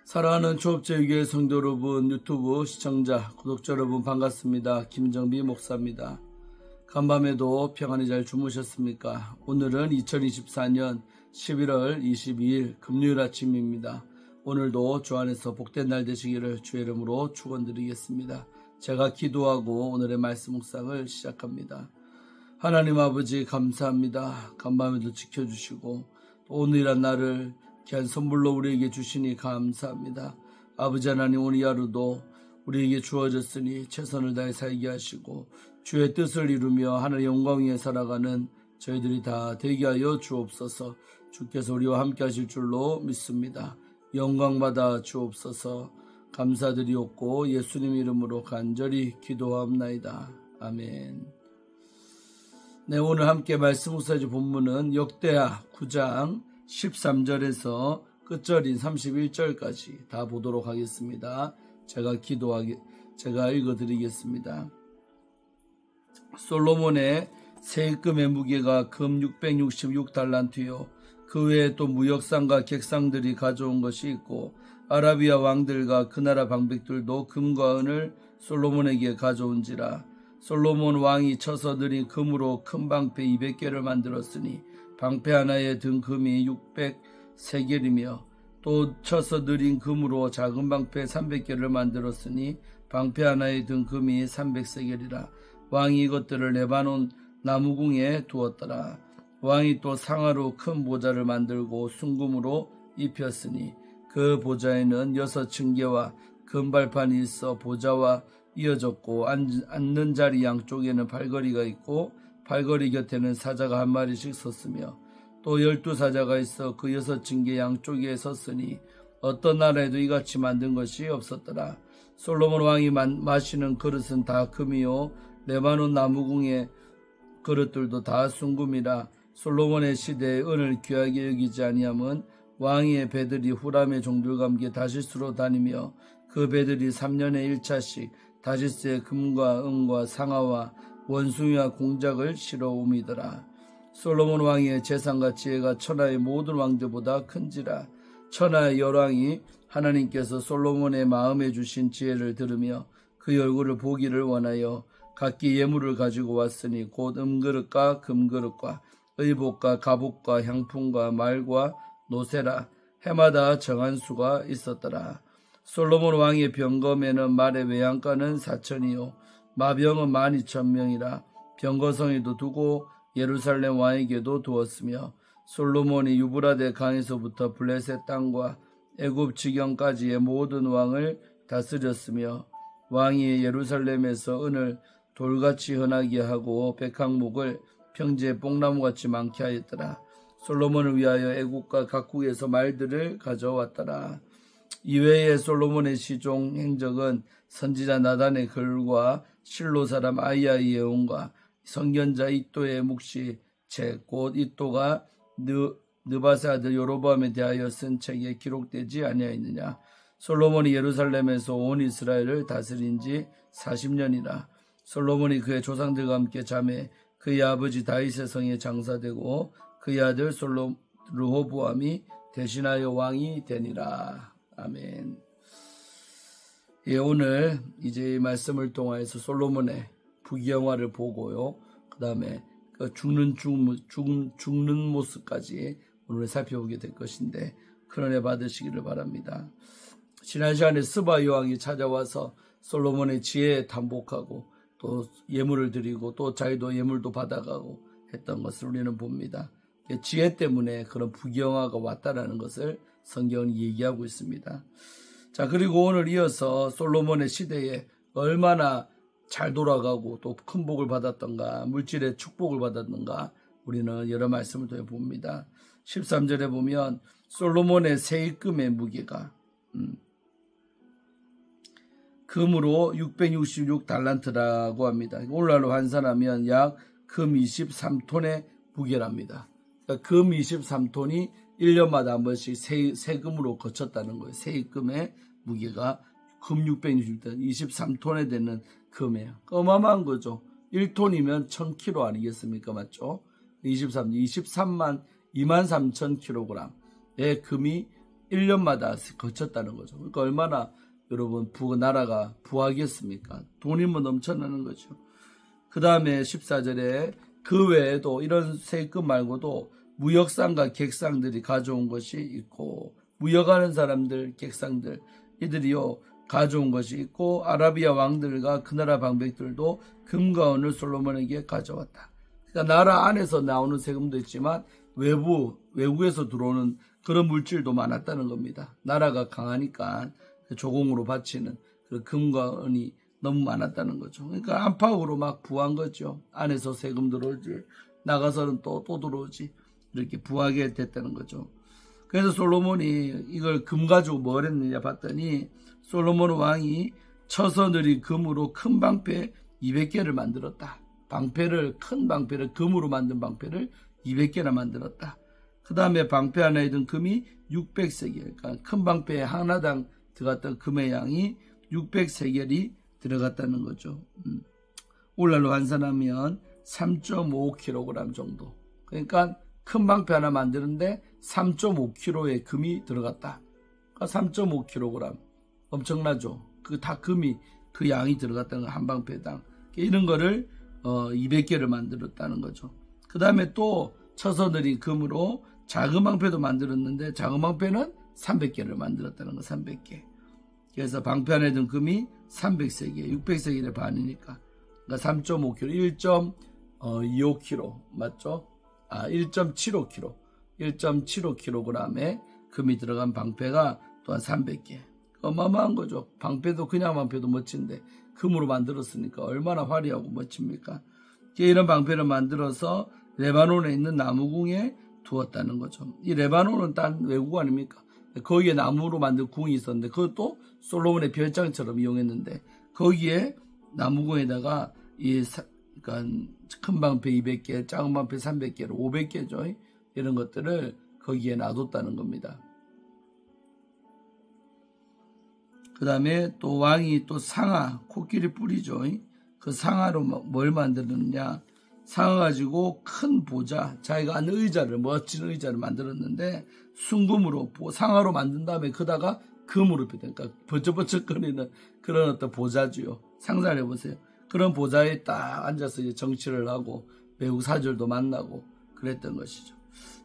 사랑하는 초업제육의 성도 여러분, 유튜브 시청자, 구독자 여러분 반갑습니다. 김정비 목사입니다. 간밤에도 평안히 잘 주무셨습니까? 오늘은 2024년 11월 22일 금요일 아침입니다. 오늘도 주 안에서 복된 날 되시기를 주의 이름으로 축원드리겠습니다. 제가 기도하고 오늘의 말씀 묵상을 시작합니다. 하나님 아버지 감사합니다. 간밤에도 지켜주시고 또 오늘이란 날을 귀한 선물로 우리에게 주시니 감사합니다. 아버지 하나님, 오늘 하루도 우리에게 주어졌으니 최선을 다해 살게 하시고 주의 뜻을 이루며 하나님의 영광 위에 살아가는 저희들이 다 되게 하여 주옵소서. 주께서 우리와 함께 하실 줄로 믿습니다. 영광 받아 주옵소서. 감사드리옵고 예수님 이름으로 간절히 기도하옵나이다. 아멘. 네, 오늘 함께 말씀 묵상의 본문은 역대하 9장 13절에서 끝절인 31절까지 다 보도록 하겠습니다. 제가 읽어드리겠습니다. 솔로몬의 세금의 무게가 금 666달란트요. 그 외에 또 무역상과 객상들이 가져온 것이 있고 아라비아 왕들과 그 나라 방백들도 금과 은을 솔로몬에게 가져온지라. 솔로몬 왕이 쳐서 들인 금으로 큰 방패 200개를 만들었으니 방패 하나에 든 금이 600세겔이며 또 쳐서 들인 금으로 작은 방패 300개를 만들었으니 방패 하나에 든 금이 300세겔이라. 왕이 이것들을 레바논 나무궁에 두었더라. 왕이 또 상아로 큰 보좌를 만들고 순금으로 입혔으니 그 보좌에는 6층계와 금발판이 있어 보좌와 이어졌고 앉는 자리 양쪽에는 발걸이가 있고 발걸이 곁에는 사자가 한 마리씩 섰으며 또 12사자가 있어 그 6층계 양쪽에 섰으니 어떤 나라에도 이같이 만든 것이 없었더라. 솔로몬 왕이 마시는 그릇은 다 금이요 레바논 나무궁의 그릇들도 다 순금이라. 솔로몬의 시대에 은을 귀하게 여기지 아니함은 왕의 배들이 후람의 종들과 함께 다시스로 다니며 그 배들이 3년에 1차씩 다시스의 금과 은과 상아와 원숭이와 공작을 실어 옴이더라. 솔로몬 왕의 재산과 지혜가 천하의 모든 왕들보다 큰지라. 천하의 열왕이 하나님께서 솔로몬의 마음에 주신 지혜를 들으며 그 얼굴을 보기를 원하여 각기 예물을 가지고 왔으니 곧 은그릇과 금그릇과 의복과 갑옷과 향품과 말과 노새라. 해마다 정한 수가 있었더라. 솔로몬 왕의 병검에는 말의 외양간은 4천이요 마병은 12,000명이라. 병거성에도 두고 예루살렘 왕에게도 두었으며 솔로몬이 유브라데 강에서부터 블레셋 땅과 애굽 지경까지의 모든 왕을 다스렸으며 왕이 예루살렘에서 은을 돌같이 흔하게 하고 백항목을 평지에 뽕나무같이 많게 하였더라. 솔로몬을 위하여 애국과 각국에서 말들을 가져왔더라. 이외에 솔로몬의 시종 행적은 선지자 나단의 글과 실로 사람 아이야의 예언과 선견자 이또의 묵시 책 곧 이또가 느바세 아들 여로보암에 대하여 쓴 책에 기록되지 아니하였느냐. 솔로몬이 예루살렘에서 온 이스라엘을 다스린 지 40년이라. 솔로몬이 그의 조상들과 함께 잠에 그의 아버지 다윗의 성에 장사되고 그의 아들 르호보암이 대신하여 왕이 되니라. 아멘. 예, 오늘 이제 이 말씀을 통하여서 솔로몬의 부귀영화를 보고요. 그 다음에 그 죽는 모습까지 오늘 살펴보게 될 것인데 큰 은혜 받으시기를 바랍니다. 지난 시간에 스바 여왕이 찾아와서 솔로몬의 지혜에 탐복하고 또 예물을 드리고 또 자기도 예물도 받아가고 했던 것을 우리는 봅니다. 지혜 때문에 그런 부귀영화가 왔다라는 것을 성경은 얘기하고 있습니다. 자, 그리고 오늘 이어서 솔로몬의 시대에 얼마나 잘 돌아가고 또 큰 복을 받았던가 물질의 축복을 받았던가 우리는 여러 말씀을 통해 봅니다. 13절에 보면 솔로몬의 세금의 무게가 금으로 666달란트라고 합니다. 오늘날로 환산하면 약 금 23톤의 무게랍니다. 그러니까 금 23톤이 1년마다 한 번씩 세금으로 거쳤다는 거예요. 세금의 무게가 금 623톤에 되는 금이에요. 어마어마한 거죠. 1톤이면 1000kg 아니겠습니까? 맞죠? 23만 23,000kg의 금이 1년마다 거쳤다는 거죠. 그러니까 얼마나 여러분 나라가 부하겠습니까? 돈이 뭐 넘쳐나는 거죠. 그 다음에 14절에 그 외에도 이런 세금 말고도 무역상과 객상들이 가져온 것이 있고, 무역하는 사람들, 객상들, 이들이요 가져온 것이 있고, 아라비아 왕들과 그 나라 방백들도 금과 은을 솔로몬에게 가져왔다. 그러니까 나라 안에서 나오는 세금도 있지만 외국에서 들어오는 그런 물질도 많았다는 겁니다. 나라가 강하니까 조공으로 바치는 그 금과 은이 너무 많았다는 거죠. 그러니까 안팎으로 막 부한 거죠. 안에서 세금 들어오지, 나가서는 또 들어오지, 이렇게 부하게 됐다는 거죠. 그래서 솔로몬이 이걸 금 가지고 뭘 했느냐 봤더니, 솔로몬 왕이 쳐서 느린 금으로 큰 방패 200개를 만들었다. 큰 방패를, 금으로 만든 방패를 200개나 만들었다. 그 다음에 방패 안에 든 금이 600세겔, 그러니까 큰 방패 하나당 들어갔던 금의 양이 600세겔이 들어갔다는 거죠. 오늘날로 환산하면 3.5kg 정도. 그러니까 큰 방패 하나 만드는데 3.5kg의 금이 들어갔다. 그러니까 3.5kg. 엄청나죠. 다 금이, 그 양이 들어갔다는 거, 한 방패당. 이런 거를 200개를 만들었다는 거죠. 그 다음에 또 쳐서 느린 금으로 작은 방패도 만들었는데, 작은 방패는 300개를 만들었다는 거, 300개. 그래서 방패 안에 든 금이 300세겔, 600세겔의 반이니까. 그러니까 3.5kg, 1.25kg, 맞죠? 1.75kg, 1.75kg의 금이 들어간 방패가 또한 300개. 어마어마한 거죠. 방패도 그냥 방패도 멋진데 금으로 만들었으니까 얼마나 화려하고 멋집니까? 이런 방패를 만들어서 레바논에 있는 나무궁에 두었다는 거죠. 이 레바논은 딴 외국 아닙니까? 거기에 나무로 만든 궁이 있었는데, 그것도 솔로몬의 별장처럼 이용했는데, 거기에 나무궁에다가 그러니까 큰 방패 200개, 작은 방패 300개로 500개죠. 이런 것들을 거기에 놔뒀다는 겁니다. 그 다음에 또 왕이 또 상아, 코끼리 뿔이죠. 그 상아로 뭘 만들었느냐? 상아 가지고 큰 보자, 자기가 앉는 의자를, 멋진 의자를 만들었는데, 순금으로, 상아로 만든 다음에 그다가 금으로 그러니까 번쩍번쩍거리는 그런 어떤 보자지요. 상상해 보세요. 그런 보자에 딱 앉아서 이제 정치를 하고 외국 사절도 만나고 그랬던 것이죠.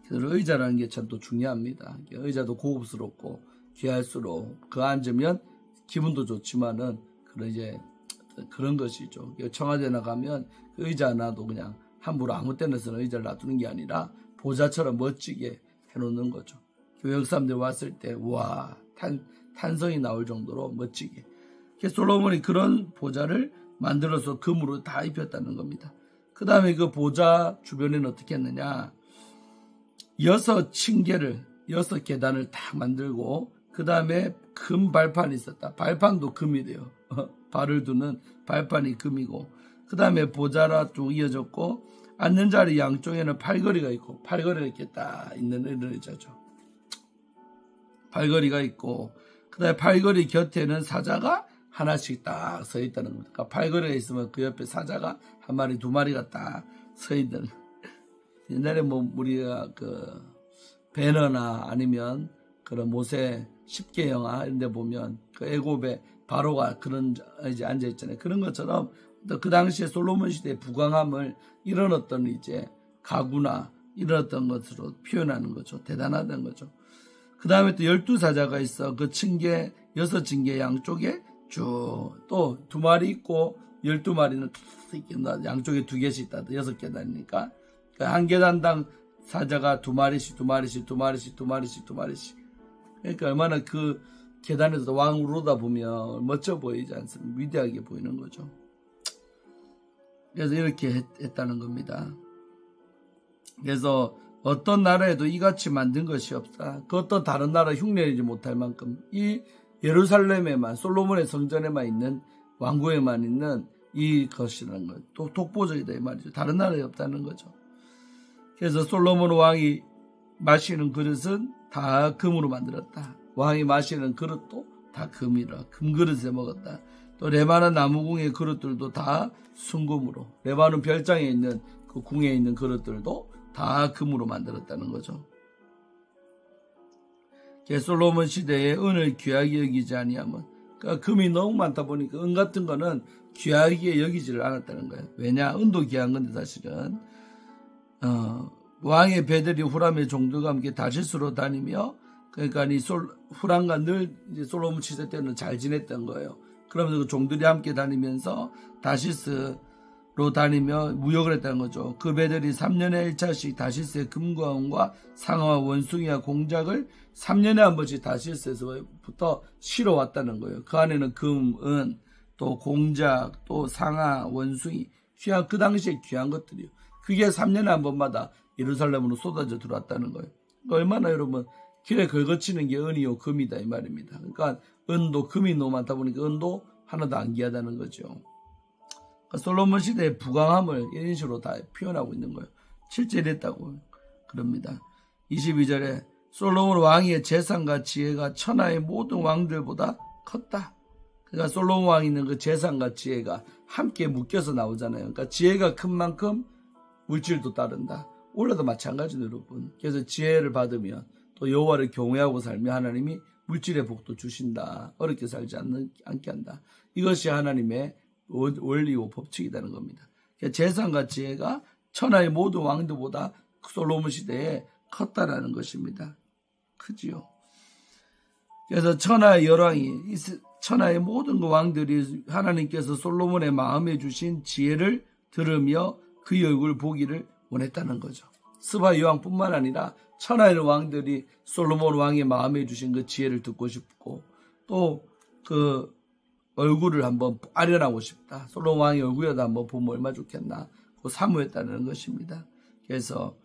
그래서 의자라는 게 참 또 중요합니다. 의자도 고급스럽고 귀할수록 그 앉으면 기분도 좋지만은 그런 것이죠. 청와대 나가면 그 의자 하나도 그냥 함부로 아무 때나 쓰는 의자를 놔두는 게 아니라 보자처럼 멋지게 해놓는 거죠. 교역 사람들 왔을 때 와, 탄성이 나올 정도로 멋지게. 그래서 솔로몬이 그런 보자를 만들어서 금으로 다 입혔다는 겁니다. 그 다음에 그 보자 주변에는 어떻게 했느냐? 6 계단을 딱 만들고, 그 다음에 금 발판이 있었다. 발판도 금이 돼요. 발을 두는 발판이 금이고, 그 다음에 보자라 쭉 이어졌고, 앉는 자리 양쪽에는 팔걸이가 있고, 팔걸이가 이렇게 딱 있는 이런 의자죠. 팔걸이가 있고, 그 다음에 팔걸이 곁에는 사자가 하나씩 딱 서 있다는 겁니다. 그러니까 팔걸이가 있으면 그 옆에 사자가 한 마리, 두 마리가 딱 서 있는. 옛날에 우리가 배너나 아니면 그런 모세 10개 영화 이런 데 보면 그 애굽의 바로가 그런 이제 앉아 있잖아요. 그런 것처럼 그 당시에 솔로몬 시대의 부강함을 이런 어떤 이제 가구나 이런 어떤 것으로 표현하는 거죠. 대단하다는 거죠. 그 다음에 또 12사자가 있어. 그 6층계 양쪽에 쭉 또 2마리 있고 12마리는 양쪽에 2개씩 있다. 6계단이니까. 한 계단당 사자가 2마리씩. 그러니까 얼마나 그 계단에서 왕 오르다 보면 멋져 보이지 않습니까? 위대하게 보이는 거죠. 그래서 이렇게 했다는 겁니다. 그래서 어떤 나라에도 이같이 만든 것이 없다. 그 어떤 다른 나라 흉내내지 못할 만큼 이 예루살렘에만, 솔로몬의 성전에만 있는, 왕궁에만 있는 이것이라는 것. 또 독보적이다 이 말이죠. 다른 나라에 없다는 거죠. 그래서 솔로몬 왕이 마시는 그릇은 다 금으로 만들었다. 왕이 마시는 그릇도 다 금이라, 금그릇에 먹었다. 또 레바논 나무궁의 그릇들도 다 순금으로, 레바논 별장에 있는 그 궁에 있는 그릇들도 다 금으로 만들었다는 거죠. 솔로몬 시대에 은을 귀하게 여기지 아니하면, 그러니까 금이 너무 많다 보니까 은 같은 거는 귀하게 여기지를 않았다는 거예요. 왜냐? 은도 귀한 건데 사실은 왕의 배들이 후람의 종들과 함께 다시스로 다니며, 그러니까 이 후람과 늘 이제 솔로몬 시대 때는 잘 지냈던 거예요. 그러면서 그 종들이 함께 다니면서 다시스로 다니며 무역을 했다는 거죠. 그 배들이 3년에 1차씩 다시스의 금과 은과 상아와 원숭이와 공작을 3년에 한 번씩 다시스에서부터 실어 왔다는 거예요. 그 안에는 금, 은, 또 공작, 또 상아, 원숭이, 귀한, 그 당시에 귀한 것들이요. 그게 3년에 한 번마다 예루살렘으로 쏟아져 들어왔다는 거예요. 그러니까 얼마나 여러분 길에 걸거치는 게 은이요 금이다 이 말입니다. 그러니까 은도 금이 너무 많다 보니까 은도 하나도 안 귀하다는 거죠. 그러니까 솔로몬 시대의 부강함을 이런 식으로 다 표현하고 있는 거예요. 실제 이랬다고 그럽니다. 22절에 솔로몬 왕의 재산과 지혜가 천하의 모든 왕들보다 컸다. 그러니까 솔로몬 왕이 있는 그 재산과 지혜가 함께 묶여서 나오잖아요. 그러니까 지혜가 큰 만큼 물질도 따른다. 원래도 마찬가지죠, 여러분. 그래서 지혜를 받으면 또 여호와를 경외하고 살며 하나님이 물질의 복도 주신다. 어렵게 살지 않게 한다. 이것이 하나님의 원리고 법칙이라는 겁니다. 그러니까 재산과 지혜가 천하의 모든 왕들보다 솔로몬 시대에 컸다라는 것입니다. 크지요. 그래서 천하의 열왕이 천하의 모든 그 왕들이 하나님께서 솔로몬의 마음에 주신 지혜를 들으며 그의 얼굴 보기를 원했다는 거죠. 스바 여왕뿐만 아니라 천하의 왕들이 솔로몬 왕의 마음에 주신 그 지혜를 듣고 싶고 또 그 얼굴을 한번 아련하고 싶다. 솔로몬 왕의 얼굴이라도 한번 보면 얼마나 좋겠나. 그 사모했다는 것입니다. 그래서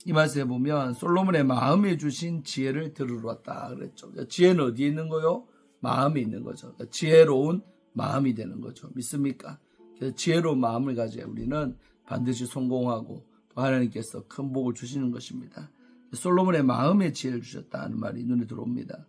이 말씀에 보면 솔로몬의 마음에 주신 지혜를 들으러 왔다 그랬죠. 지혜는 어디에 있는 거요? 마음에 있는 거죠. 지혜로운 마음이 되는 거죠. 믿습니까? 그래서 지혜로운 마음을 가져야 우리는 반드시 성공하고 또 하나님께서 큰 복을 주시는 것입니다. 솔로몬의 마음에 지혜를 주셨다는 말이 눈에 들어옵니다.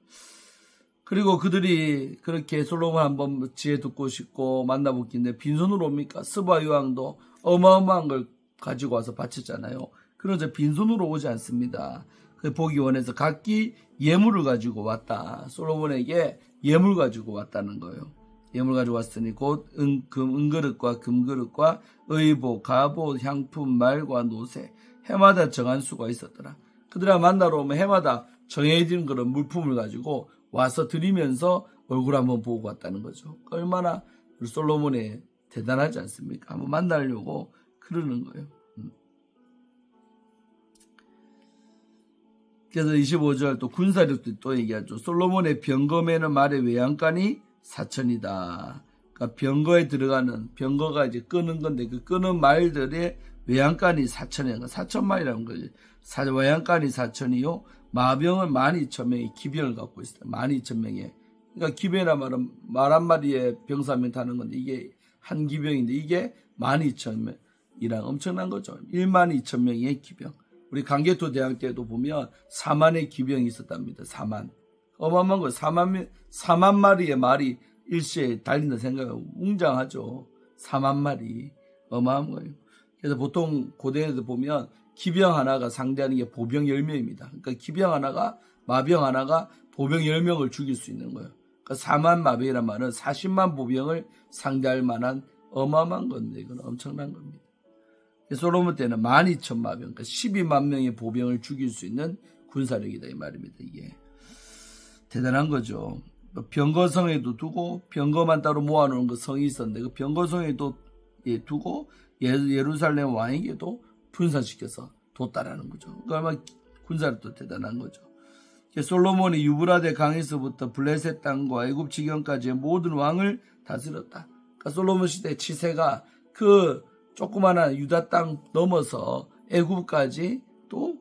그리고 그들이 그렇게 솔로몬 한번 지혜 듣고 싶고 만나보기인데 빈손으로 옵니까? 스바 여왕도 어마어마한 걸 가지고 와서 바쳤잖아요. 그러자 빈손으로 오지 않습니다. 보기 원해서 각기 예물을 가지고 왔다. 솔로몬에게 예물 가지고 왔다는 거예요. 예물 가지고 왔으니 곧 은그릇과 금그릇과 의복, 갑옷, 향품, 말과 노새 해마다 정한 수가 있었더라. 그들아 만나러 오면 해마다 정해진 그런 물품을 가지고 와서 드리면서 얼굴 한번 보고 왔다는 거죠. 얼마나 솔로몬이 대단하지 않습니까? 한번 만나려고 그러는 거예요. 그래서 25절 또 군사력도 또 얘기하죠. 솔로몬의 병거매는 말의 외양간이 4천이다. 그러니까 병거에 들어가는, 병거가 이제 끄는 건데 그 끄는 말들의 외양간이 4천이야. 4천마리라는 거지. 외양간이 4천이요. 마병은 12,000명의 기병을 갖고 있어요. 12,000명의. 그러니까 기병이라 말은 말 한 마리에 병사 한 명 타는 건데 이게 한 기병인데 이게 12,000명이랑 엄청난 거죠. 12,000명의 기병. 우리 강개토 대항 때도 보면 4만의 기병이 있었답니다. 4만. 어마어마한 거예요. 4만 마리의 말이 일시에 달린다 생각하면 웅장하죠. 4만 마리. 어마어마한 거예요. 그래서 보통 고대에도 보면 기병 하나가 상대하는 게 보병 10명입니다. 그러니까 기병 하나가, 마병 하나가 보병 10명을 죽일 수 있는 거예요. 그러니까 4만 마병이란 말은 40만 보병을 상대할 만한 어마어마한 건데 이건 엄청난 겁니다. 솔로몬 때는 12,000마병, 그러니까 12만 명의 보병을 죽일 수 있는 군사력이다 이 말입니다. 이게 대단한 거죠. 병거성에도 두고 병거만 따로 모아놓은 그 성이 있었는데 그 병거성에도 두고 예루살렘 왕에게도 분산시켜서 뒀다라는 거죠. 그러니까 아마 군사력도 대단한 거죠. 솔로몬이 유브라데 강에서부터 블레셋 땅과 애굽 지경까지의 모든 왕을 다스렸다. 그러니까 솔로몬 시대 치세가 그 조그마한 유다 땅 넘어서 애굽까지 또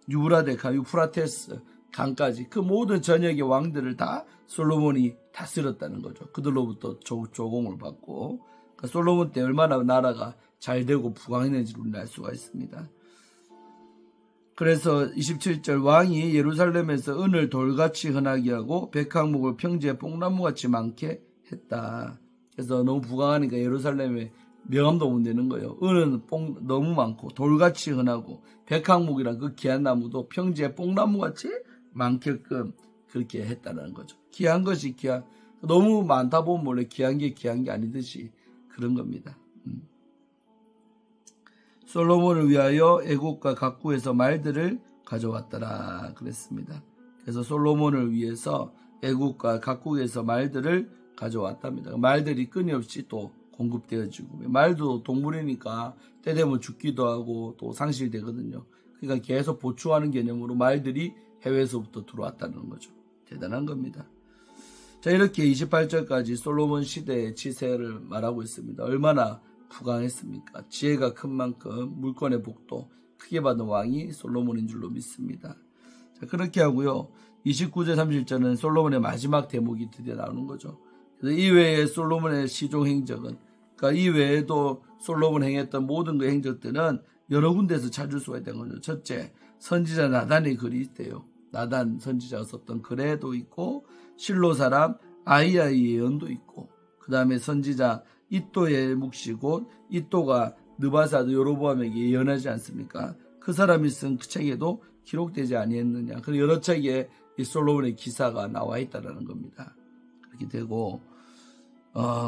유브라데 강, 유프라테스 강까지 그 모든 전역의 왕들을 다 솔로몬이 다스렸다는 거죠. 그들로부터 조공을 받고 그러니까 솔로몬 때 얼마나 나라가 잘 되고 부강했는지를 우리는 알 수가 있습니다. 그래서 27절 왕이 예루살렘에서 은을 돌같이 흔하게 하고 백항목을 평지에 뽕나무같이 많게 했다. 그래서 너무 부강하니까 예루살렘에 명함도 못 내는 거예요. 은은 너무 많고 돌같이 흔하고 백항목이란 그 귀한 나무도 평지에 뽕나무같이 많게끔 그렇게 했다는 거죠. 귀한 것이 너무 많다 보면 원래 귀한 게 아니듯이 그런 겁니다. 솔로몬을 위하여 애국과 각국에서 말들을 가져왔더라 그랬습니다. 그래서 솔로몬을 위해서 애국과 각국에서 말들을 가져왔답니다. 말들이 끊임없이 또 공급되어지고, 말도 동물이니까 때 되면 죽기도 하고 또 상실되거든요. 그러니까 계속 보충하는 개념으로 말들이 해외에서부터 들어왔다는 거죠. 대단한 겁니다. 자, 이렇게 28절까지 솔로몬 시대의 지세를 말하고 있습니다. 얼마나 부강했습니까? 지혜가 큰 만큼 물권의 복도 크게 받은 왕이 솔로몬인 줄로 믿습니다. 자, 그렇게 하고요. 29절 30절은 솔로몬의 마지막 대목이 드디어 나오는 거죠. 그래서 이외에 솔로몬의 시종 행적은, 그러니까 이외에도 솔로몬 행했던 모든 그 행적들은 여러 군데에서 찾을 수가 있다는 거죠. 첫째, 선지자 나단의 글이 있대요. 나단 선지자가 썼던 글에도 있고, 실로 사람 아히야의 예언도 있고, 그 다음에 선지자 이또의 묵시 곧 이또가 느바사도 여로보암에게 예언하지 않습니까? 그 사람이 쓴 그 책에도 기록되지 아니했느냐. 그리고 여러 책에 이 솔로몬의 기사가 나와 있다는 겁니다. 그렇게 되고,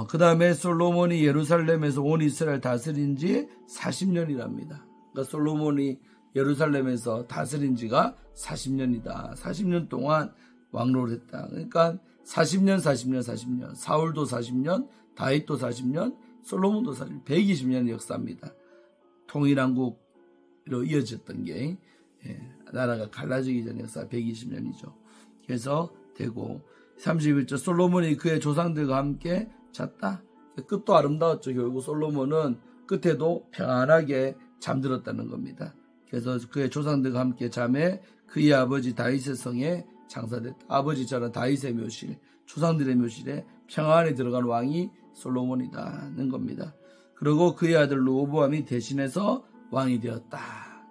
그 다음에 솔로몬이 예루살렘에서 온 이스라엘 다스린 지 40년이랍니다. 그러니까 솔로몬이 예루살렘에서 다스린 지가 40년이다. 40년 동안 왕로를 했다. 그러니까 40년. 사울도 40년, 다윗도 40년, 솔로몬도 40년, 120년의 역사입니다. 통일왕국으로 이어졌던 게, 나라가 갈라지기 전 역사 120년이죠. 그래서 되고, 31절 솔로몬이 그의 조상들과 함께 잤다. 끝도 아름다웠죠. 결국 솔로몬은 끝에도 평안하게 잠들었다는 겁니다. 그래서 그의 조상들과 함께 잠에 그의 아버지 다윗의 성에 장사됐다. 아버지처럼 다윗의 묘실, 조상들의 묘실에 평안에 들어간 왕이 솔로몬이다는 겁니다. 그리고 그의 아들 르호보암이 대신해서 왕이 되었다.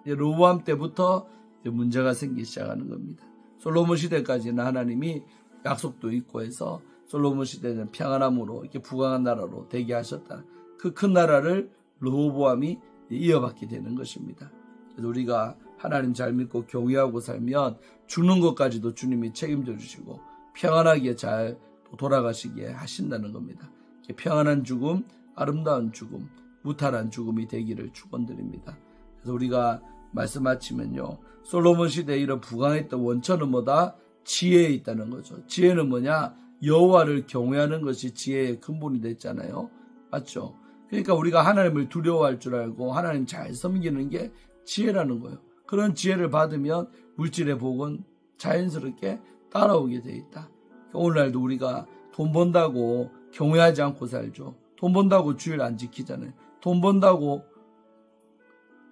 르호보암 때부터 문제가 생기기 시작하는 겁니다. 솔로몬 시대까지는 하나님이 약속도 있고 해서 솔로몬 시대는 평안함으로 이렇게 부강한 나라로 되게 하셨다. 그 큰 나라를 르호보암이 이어받게 되는 것입니다. 그래서 우리가 하나님 잘 믿고 경외하고 살면 죽는 것까지도 주님이 책임져 주시고 평안하게 잘 돌아가시게 하신다는 겁니다. 평안한 죽음, 아름다운 죽음, 무탈한 죽음이 되기를 축원드립니다. 그래서 우리가 말씀 마치면요. 솔로몬 시대에 이런 부강했던 원천은 뭐다? 지혜에 있다는 거죠. 지혜는 뭐냐? 여호와를 경외하는 것이 지혜의 근본이 됐잖아요. 맞죠? 그러니까 우리가 하나님을 두려워할 줄 알고 하나님 잘 섬기는 게 지혜라는 거예요. 그런 지혜를 받으면 물질의 복은 자연스럽게 따라오게 돼 있다. 오늘날도 우리가 돈 번다고 경외하지 않고 살죠. 돈 번다고 주일 안 지키잖아요. 돈 번다고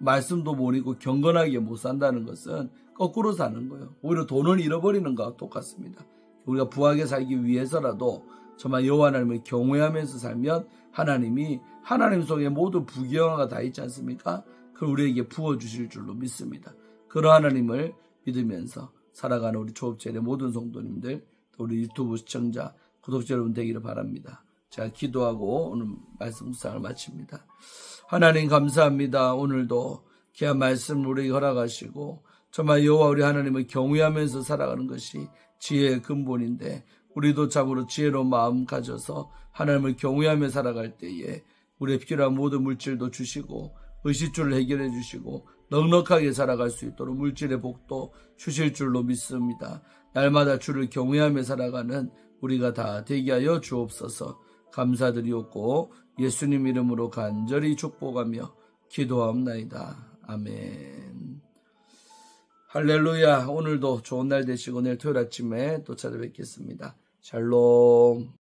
말씀도 못 읽고 경건하게 못 산다는 것은 거꾸로 사는 거예요. 오히려 돈을 잃어버리는 것과 똑같습니다. 우리가 부하게 살기 위해서라도 정말 여호와 하나님을 경외하면서 살면 하나님이 하나님 속에 모두 부귀영화가 다 있지 않습니까? 그걸 우리에게 부어주실 줄로 믿습니다. 그런 하나님을 믿으면서 살아가는 우리 조업체의 모든 성도님들, 또 우리 유튜브 시청자, 구독자 여러분 되기를 바랍니다. 제가 기도하고 오늘 말씀 묵상을 마칩니다. 하나님 감사합니다. 오늘도 귀한 말씀 우리에게 허락하시고 정말 여호와 우리 하나님을 경외하면서 살아가는 것이 지혜의 근본인데 우리도 참으로 지혜로운 마음 가져서 하나님을 경외하며 살아갈 때에 우리의 필요한 모든 물질도 주시고 의식주를 해결해 주시고 넉넉하게 살아갈 수 있도록 물질의 복도 주실 줄로 믿습니다. 날마다 주를 경외하며 살아가는 우리가 다 되게 하여 주옵소서. 감사드리옵고 예수님 이름으로 간절히 축복하며 기도하옵나이다. 아멘. 할렐루야. 오늘도 좋은 날 되시고 내일 토요일 아침에 또 찾아뵙겠습니다. 샬롬.